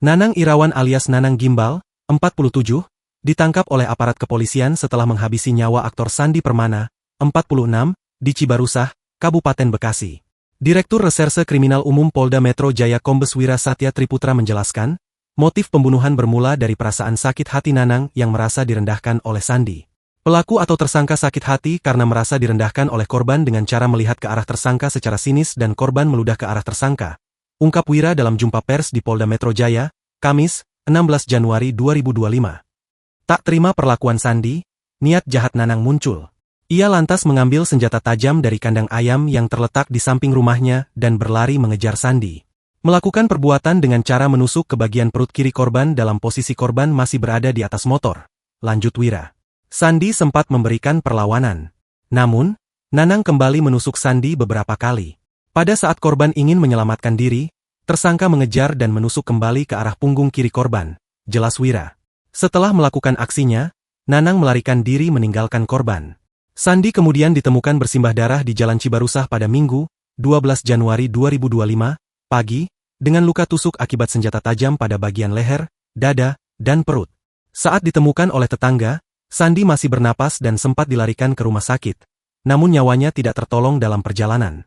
Nanang Irawan alias Nanang Gimbal, 47, ditangkap oleh aparat kepolisian setelah menghabisi nyawa aktor Sandi Permana, 46, di Cibarusah, Kabupaten Bekasi. Direktur Reserse Kriminal Umum Polda Metro Jaya Kombes Wira Satya Triputra menjelaskan, motif pembunuhan bermula dari perasaan sakit hati Nanang yang merasa direndahkan oleh Sandi. Pelaku atau tersangka sakit hati karena merasa direndahkan oleh korban dengan cara melihat ke arah tersangka secara sinis dan korban meludah ke arah tersangka. Ungkap Wira dalam jumpa pers di Polda Metro Jaya, Kamis, 16 Januari 2025. Tak terima perlakuan Sandi, niat jahat Nanang muncul. Ia lantas mengambil senjata tajam dari kandang ayam yang terletak di samping rumahnya dan berlari mengejar Sandi. Melakukan perbuatan dengan cara menusuk ke bagian perut kiri korban dalam posisi korban masih berada di atas motor. Lanjut Wira. Sandi sempat memberikan perlawanan. Namun, Nanang kembali menusuk Sandi beberapa kali. Pada saat korban ingin menyelamatkan diri, tersangka mengejar dan menusuk kembali ke arah punggung kiri korban, jelas Wira. Setelah melakukan aksinya, Nanang melarikan diri meninggalkan korban. Sandi kemudian ditemukan bersimbah darah di Jalan Cibarusah pada Minggu, 12 Januari 2025, pagi, dengan luka tusuk akibat senjata tajam pada bagian leher, dada, dan perut. Saat ditemukan oleh tetangga, Sandi masih bernapas dan sempat dilarikan ke rumah sakit, namun nyawanya tidak tertolong dalam perjalanan.